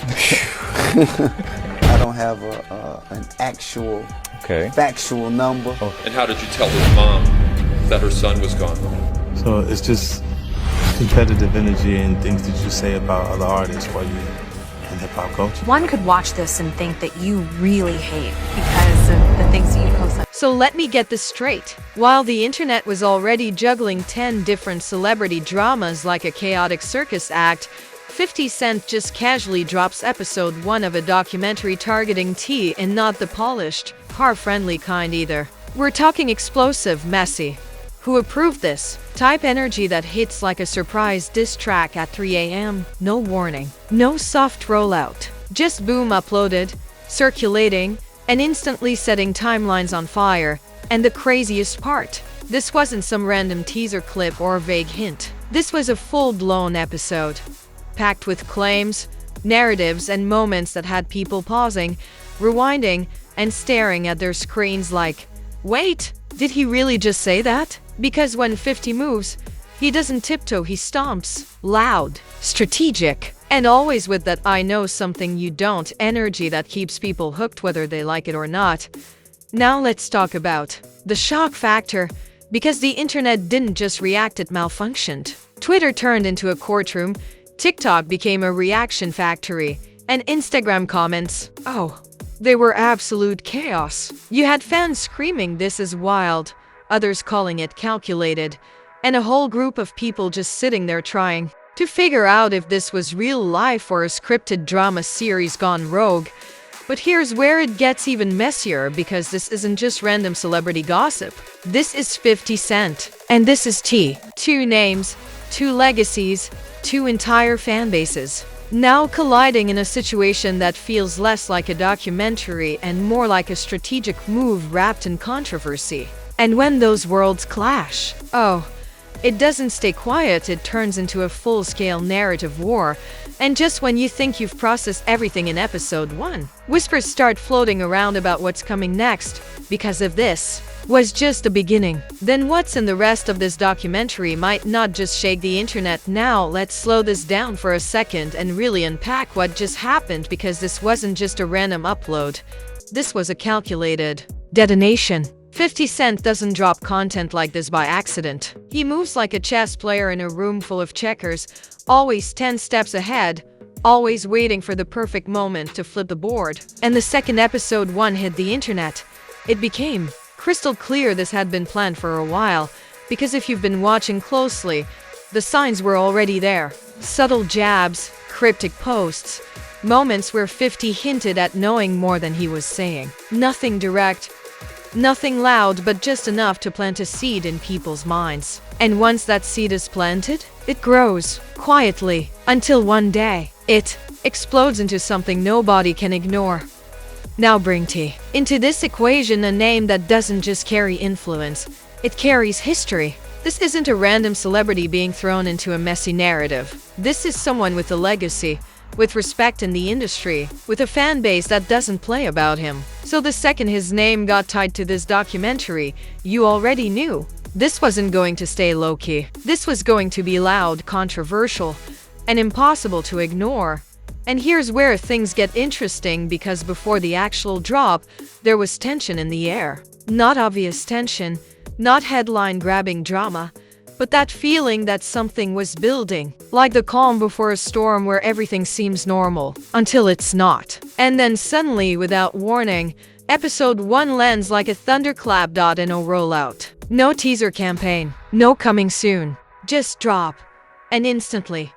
I don't have an actual factual number. And how did you tell his mom that her son was gone? So it's just competitive energy and things that you say about other artists while you're in hip-hop culture. One could watch this and think that you really hate because of the things that you post. So let me get this straight. While the internet was already juggling 10 different celebrity dramas like a chaotic circus act, 50 Cent just casually drops episode 1 of a documentary targeting T, and not the polished, car-friendly kind either. We're talking explosive, messy. Who approved this? Type energy that hits like a surprise diss track at 3 a.m. No warning. No soft rollout. Just boom, uploaded, circulating, and instantly setting timelines on fire. And the craziest part, this wasn't some random teaser clip or vague hint. This was a full-blown episode, packed with claims, narratives, and moments that had people pausing, rewinding, and staring at their screens like, wait, did he really just say that? Because when 50 moves, he doesn't tiptoe, he stomps. Loud, strategic, and always with that I know something you don't energy that keeps people hooked whether they like it or not. Now let's talk about the shock factor, because the internet didn't just react, it malfunctioned. Twitter turned into a courtroom, TikTok became a reaction factory, and Instagram comments, oh, they were absolute chaos. You had fans screaming this is wild, others calling it calculated, and a whole group of people just sitting there trying to figure out if this was real life or a scripted drama series gone rogue. But here's where it gets even messier, because this isn't just random celebrity gossip. This is 50 Cent. And this is T. 2 names, 2 legacies, 2 entire fan bases, now colliding in a situation that feels less like a documentary and more like a strategic move wrapped in controversy. And when those worlds clash, oh, it doesn't stay quiet, it turns into a full-scale narrative war. And just when you think you've processed everything in episode 1, whispers start floating around about what's coming next, because if this was just the beginning, then what's in the rest of this documentary might not just shake the internet. Now let's slow this down for a second and really unpack what just happened, because this wasn't just a random upload. This was a calculated detonation. 50 Cent doesn't drop content like this by accident. He moves like a chess player in a room full of checkers, always 10 steps ahead, always waiting for the perfect moment to flip the board. And the second episode 1 hit the internet, it became crystal clear this had been planned for a while, because if you've been watching closely, the signs were already there. Subtle jabs, cryptic posts, moments where 50 hinted at knowing more than he was saying. Nothing direct, nothing loud, but just enough to plant a seed in people's minds. And once that seed is planted, it grows, quietly, until one day, it explodes into something nobody can ignore. Now bring T into this equation, a name that doesn't just carry influence, it carries history. This isn't a random celebrity being thrown into a messy narrative. This is someone with a legacy, with respect in the industry, with a fan base that doesn't play about him. So the second his name got tied to this documentary, you already knew this wasn't going to stay low-key. This was going to be loud, controversial, and impossible to ignore. And here's where things get interesting, because before the actual drop, there was tension in the air. Not obvious tension, not headline-grabbing drama, but that feeling that something was building, like the calm before a storm where everything seems normal, until it's not. And then suddenly, without warning, episode 1 lands like a thunderclap. No rollout, no teaser campaign, no coming soon, just drop. And instantly,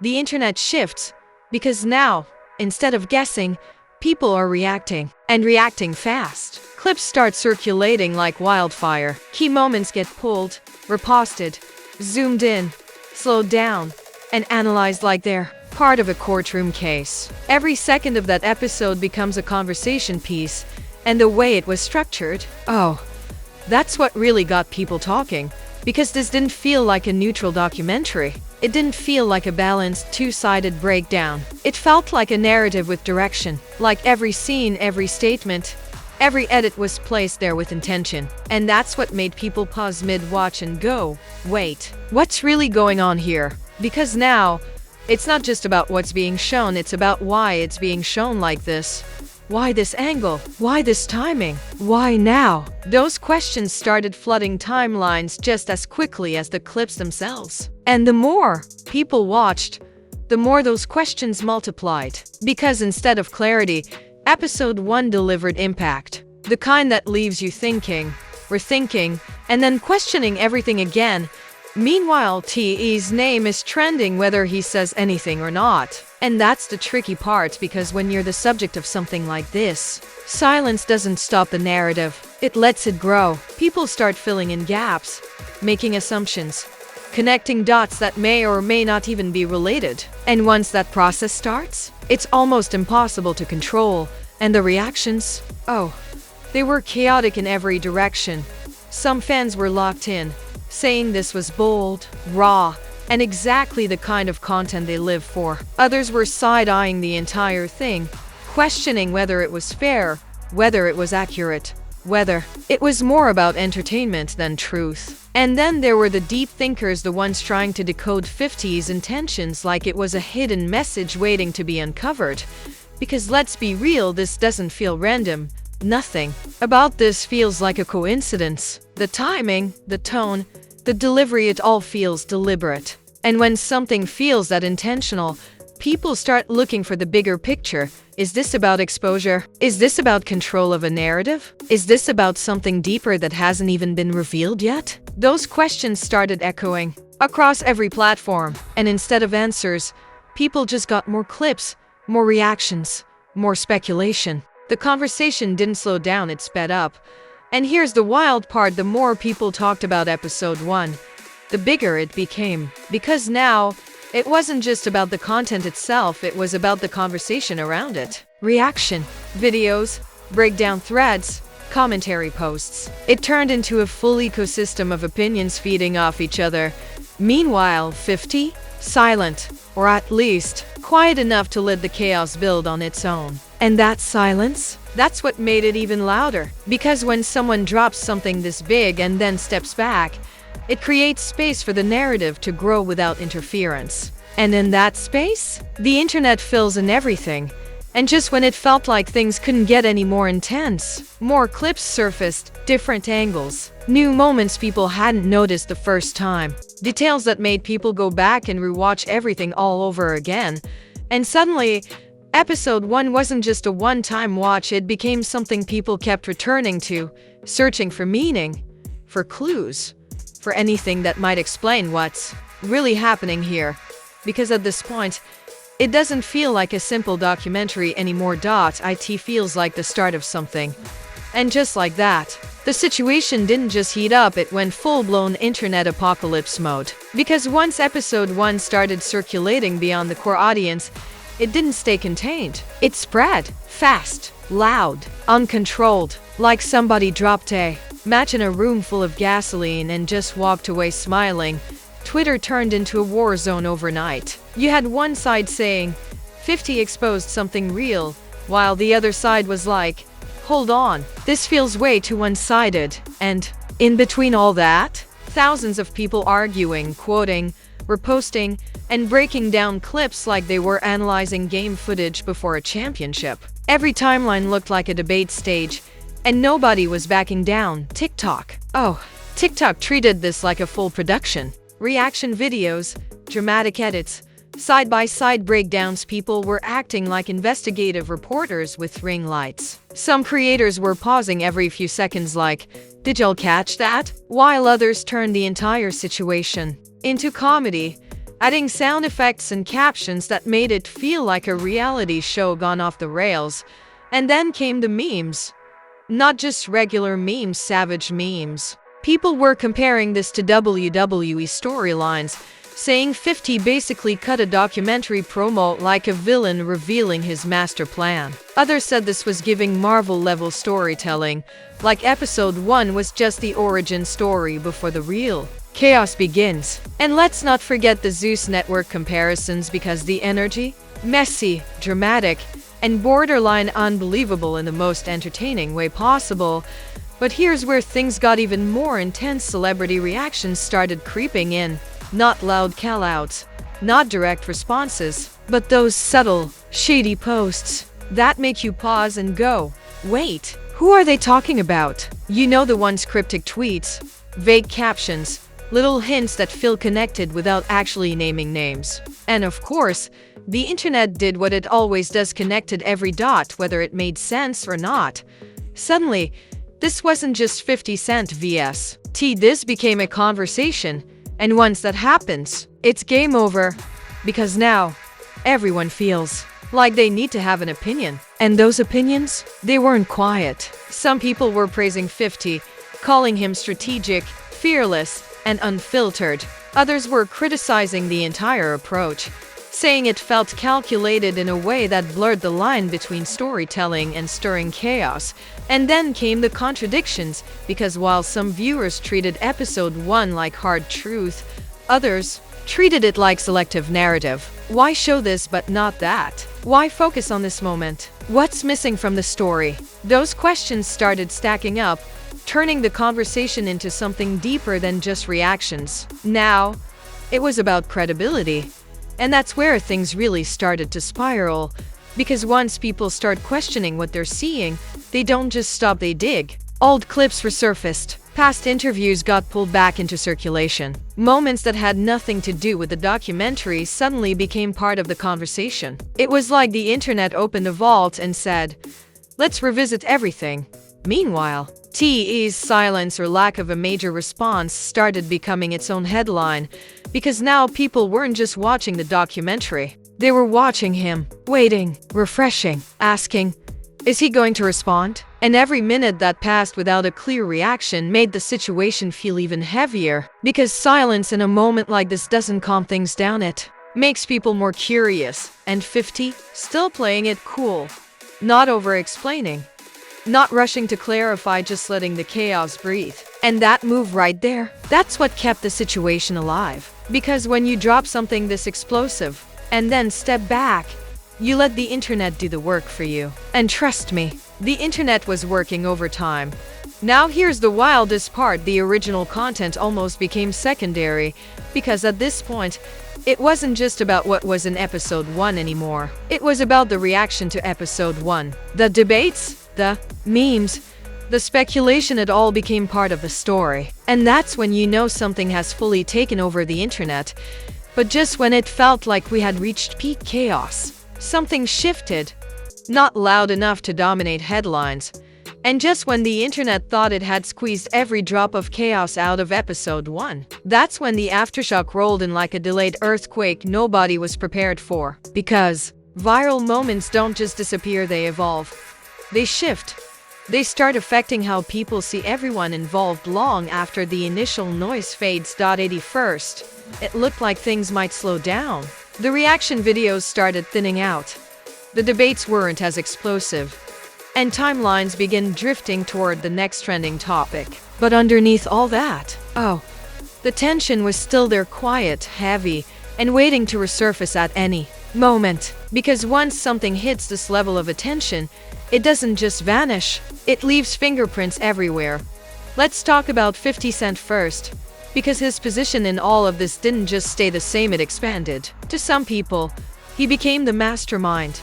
the internet shifts, because now, instead of guessing, people are reacting, and reacting fast. Clips start circulating like wildfire. Key moments get pulled, reposted, zoomed in, slowed down, and analyzed like they're part of a courtroom case. Every second of that episode becomes a conversation piece, and the way it was structured, oh, that's what really got people talking. Because this didn't feel like a neutral documentary. It didn't feel like a balanced, two-sided breakdown. It felt like a narrative with direction. Like every scene, every statement, every edit was placed there with intention. And that's what made people pause mid-watch and go, wait, what's really going on here? Because now, It's not just about what's being shown, it's about why it's being shown like this. Why this angle? Why this timing? Why now? Those questions started flooding timelines just as quickly as the clips themselves. And the more people watched, the more those questions multiplied. Because instead of clarity, episode 1 delivered impact. The kind that leaves you thinking, rethinking, and then questioning everything again. Meanwhile, Te's name is trending whether he says anything or not. And that's the tricky part, because when you're the subject of something like this, silence doesn't stop the narrative. It lets it grow. People start filling in gaps, making assumptions, connecting dots that may or may not even be related. And once that process starts, it's almost impossible to control. And the reactions? Oh, they were chaotic in every direction. Some fans were locked in, saying this was bold, raw, and exactly the kind of content they live for. Others were side-eyeing the entire thing, questioning whether it was fair, whether it was accurate, whether it was more about entertainment than truth. And then there were the deep thinkers, the ones trying to decode 50's intentions like it was a hidden message waiting to be uncovered. Because let's be real, this doesn't feel random. Nothing about this feels like a coincidence. The timing, the tone, the delivery, it all feels deliberate. And when something feels that intentional, people start looking for the bigger picture. Is this about exposure? Is this about control of a narrative? Is this about something deeper that hasn't even been revealed yet? Those questions started echoing across every platform. And instead of answers, people just got more clips, more reactions, more speculation. The conversation didn't slow down, it sped up. And here's the wild part, the more people talked about episode 1, the bigger it became. Because now, it wasn't just about the content itself, it was about the conversation around it. Reaction, videos, breakdown threads, commentary posts. It turned into a full ecosystem of opinions feeding off each other. Meanwhile, 50? Silent, or at least, quiet enough to let the chaos build on its own. And that silence? That's what made it even louder. Because when someone drops something this big and then steps back, it creates space for the narrative to grow without interference. And in that space, the internet fills in everything. And just when it felt like things couldn't get any more intense, more clips surfaced, different angles, new moments people hadn't noticed the first time, details that made people go back and rewatch everything all over again. And suddenly, episode 1 wasn't just a one-time watch, it became something people kept returning to, searching for meaning, for clues, for anything that might explain what's really happening here. Because at this point, it doesn't feel like a simple documentary anymore. It feels like the start of something. And just like that, the situation didn't just heat up, it went full-blown internet apocalypse mode. Because once episode 1 started circulating beyond the core audience, it didn't stay contained. It spread, fast, loud, uncontrolled, like somebody dropped a match in a room full of gasoline and just walked away smiling. Twitter turned into a war zone overnight. You had one side saying, 50 exposed something real, while the other side was like, hold on, this feels way too one-sided. And in between all that, thousands of people arguing, quoting, reposting, and breaking down clips like they were analyzing game footage before a championship. Every timeline looked like a debate stage, and nobody was backing down. TikTok. Oh, TikTok treated this like a full production. Reaction videos, dramatic edits, side-by-side breakdowns. People were acting like investigative reporters with ring lights. Some creators were pausing every few seconds like, did y'all catch that? While others turned the entire situation into comedy, adding sound effects and captions that made it feel like a reality show gone off the rails. And then came the memes. Not just regular memes, savage memes. People were comparing this to WWE storylines, saying 50 basically cut a documentary promo like a villain revealing his master plan. Others said this was giving Marvel-level storytelling, like episode 1 was just the origin story before the real chaos begins. And let's not forget the Zeus Network comparisons, because the energy, messy, dramatic, and borderline unbelievable in the most entertaining way possible. But here's where things got even more intense. Celebrity reactions started creeping in. Not loud call-outs, Not direct responses, but those subtle, shady posts that make you pause and go, wait, who are they talking about? You know, the ones cryptic tweets, vague captions, little hints that feel connected without actually naming names. And of course, the internet did what it always does, connected every dot, whether it made sense or not. Suddenly, this wasn't just 50 Cent vs. T. This became a conversation, and once that happens, it's game over. Because now, everyone feels like they need to have an opinion. And those opinions, they weren't quiet. Some people were praising 50, calling him strategic, fearless, and unfiltered. Others were criticizing the entire approach, saying it felt calculated in a way that blurred the line between storytelling and stirring chaos. And then came the contradictions, because while some viewers treated episode 1 like hard truth, others treated it like selective narrative. Why show this but not that? Why focus on this moment? What's missing from the story? Those questions started stacking up, turning the conversation into something deeper than just reactions. Now, it was about credibility. And that's where things really started to spiral. Because once people start questioning what they're seeing, they don't just stop, they dig. Old clips resurfaced. Past interviews got pulled back into circulation. Moments that had nothing to do with the documentary suddenly became part of the conversation. It was like the internet opened a vault and said, let's revisit everything. Meanwhile, TE's silence or lack of a major response started becoming its own headline, because now people weren't just watching the documentary. They were watching him, waiting, refreshing, asking, is he going to respond? And every minute that passed without a clear reaction made the situation feel even heavier, because silence in a moment like this doesn't calm things down, it makes people more curious. And 50, still playing it cool, not over-explaining, not rushing to clarify, just letting the chaos breathe. And that move right there, that's what kept the situation alive. Because when you drop something this explosive, and then step back, you let the internet do the work for you. And trust me, the internet was working overtime. Now here's the wildest part, the original content almost became secondary, because at this point, it wasn't just about what was in episode 1 anymore. It was about the reaction to episode 1. The debates, the memes, the speculation, it all became part of the story. And that's when you know something has fully taken over the internet. But just when it felt like we had reached peak chaos, something shifted. Not loud enough to dominate headlines. And just when the internet thought it had squeezed every drop of chaos out of episode 1, that's when the aftershock rolled in like a delayed earthquake nobody was prepared for. Because viral moments don't just disappear, they evolve. They shift. They start affecting how people see everyone involved long after the initial noise fades. 81st, it looked like things might slow down. The reaction videos started thinning out. The debates weren't as explosive. And timelines began drifting toward the next trending topic. But underneath all that, the tension was still there, quiet, heavy, and waiting to resurface at any moment. Because once something hits this level of attention, it doesn't just vanish, it leaves fingerprints everywhere. Let's talk about 50 Cent first, because his position in all of this didn't just stay the same, it expanded. To some people, he became the mastermind,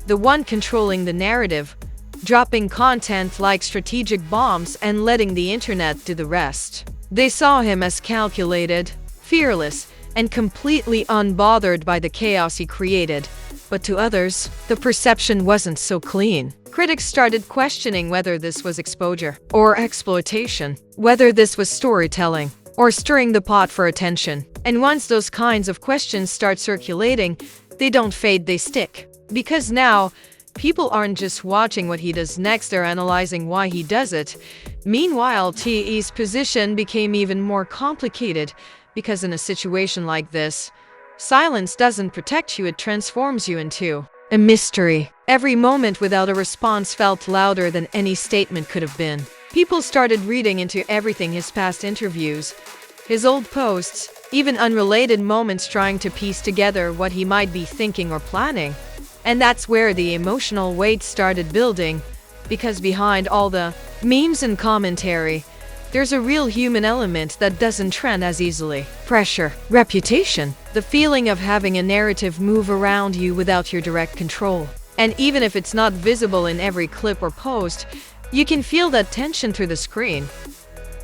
the one controlling the narrative, dropping content like strategic bombs and letting the internet do the rest. They saw him as calculated, fearless, and completely unbothered by the chaos he created. But to others, the perception wasn't so clean. Critics started questioning whether this was exposure or exploitation, whether this was storytelling or stirring the pot for attention. And once those kinds of questions start circulating, they don't fade, they stick. Because now, people aren't just watching what he does next, they're analyzing why he does it. Meanwhile, TE's position became even more complicated, because in a situation like this, silence doesn't protect you, it transforms you into a mystery. Every moment without a response felt louder than any statement could have been. People started reading into everything, his past interviews, his old posts, even unrelated moments, trying to piece together what he might be thinking or planning. And that's where the emotional weight started building, because behind all the memes and commentary, there's a real human element that doesn't trend as easily. Pressure, reputation, the feeling of having a narrative move around you without your direct control. And even if it's not visible in every clip or post, you can feel that tension through the screen.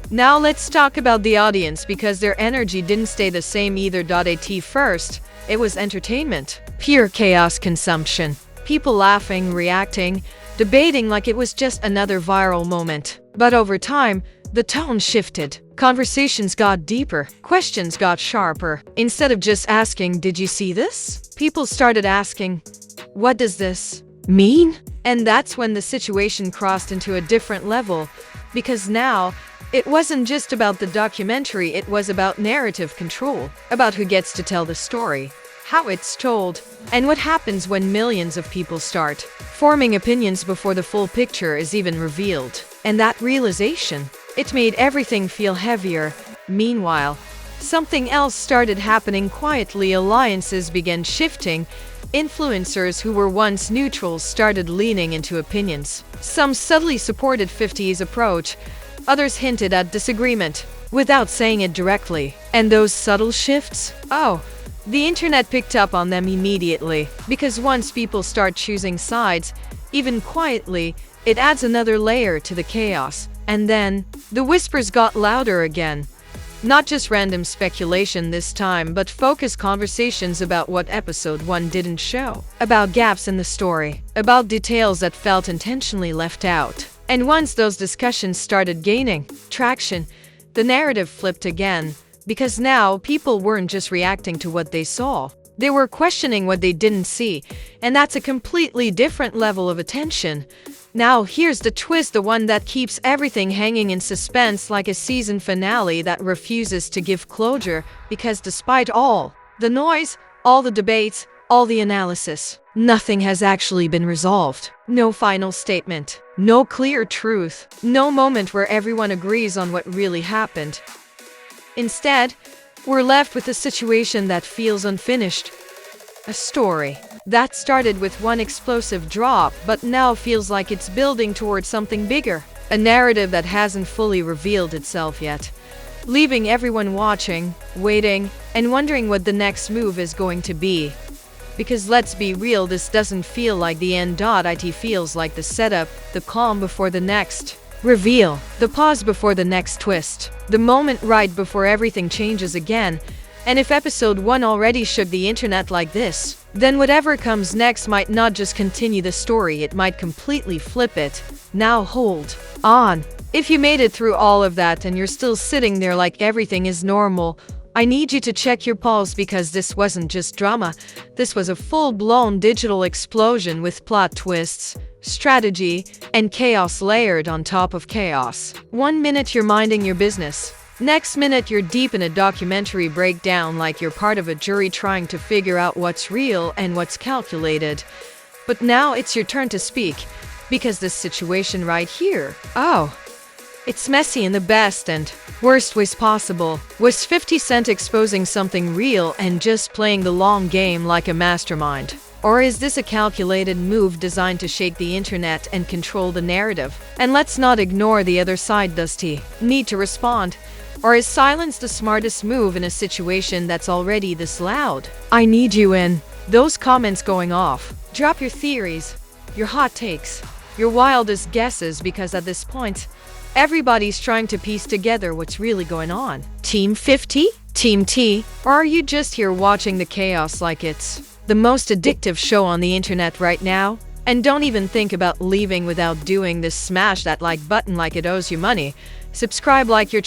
Now let's talk about the audience, because their energy didn't stay the same either. At first, it was entertainment, pure chaos consumption. People laughing, reacting, debating like it was just another viral moment. But over time, the tone shifted. Conversations got deeper, questions got sharper. Instead of just asking, "Did you see this?" people started asking, "What does this mean?" And that's when the situation crossed into a different level, because now it wasn't just about the documentary, it was about narrative control, about who gets to tell the story, how it's told, and what happens when millions of people start forming opinions before the full picture is even revealed. And that realization, it made everything feel heavier. Meanwhile, something else started happening quietly. Alliances began shifting. Influencers who were once neutrals started leaning into opinions. Some subtly supported 50's approach, others hinted at disagreement without saying it directly. And those subtle shifts? The internet picked up on them immediately, because once people start choosing sides, even quietly, it adds another layer to the chaos. And then, the whispers got louder again. Not just random speculation this time, but focused conversations about what episode 1 didn't show, about gaps in the story, about details that felt intentionally left out. And once those discussions started gaining traction, the narrative flipped again, because now people weren't just reacting to what they saw. They were questioning what they didn't see, and that's a completely different level of attention. Now here's the twist, the one that keeps everything hanging in suspense, like a season finale that refuses to give closure, because despite all the noise, all the debates, all the analysis, nothing has actually been resolved. No final statement, no clear truth, no moment where everyone agrees on what really happened. Instead, we're left with a situation that feels unfinished. A story that started with one explosive drop, but now feels like it's building towards something bigger. A narrative that hasn't fully revealed itself yet, leaving everyone watching, waiting, and wondering what the next move is going to be. Because let's be real, this doesn't feel like the end. It feels like the setup, the calm before the next reveal, the pause before the next twist, the moment right before everything changes again. And if episode 1 already shook the internet like this, then whatever comes next might not just continue the story, it might completely flip it. Now hold on. If you made it through all of that and you're still sitting there like everything is normal, I need you to check your pulse, because this wasn't just drama. This was a full-blown digital explosion with plot twists, strategy, and chaos layered on top of chaos. 1 minute you're minding your business. Next minute you're deep in a documentary breakdown, like you're part of a jury trying to figure out what's real and what's calculated. But now it's your turn to speak, because this situation right here, it's messy in the best and worst ways possible. Was 50 Cent exposing something real and just playing the long game like a mastermind? Or is this a calculated move designed to shake the internet and control the narrative? And let's not ignore the other side. Does he need to respond? Or is silence the smartest move in a situation that's already this loud? I need you in those comments going off. Drop your theories, your hot takes, your wildest guesses, because at this point, everybody's trying to piece together what's really going on. Team 50? Team T? Or are you just here watching the chaos like it's the most addictive show on the internet right now? And don't even think about leaving without doing this. Smash that like button like it owes you money. Subscribe like you're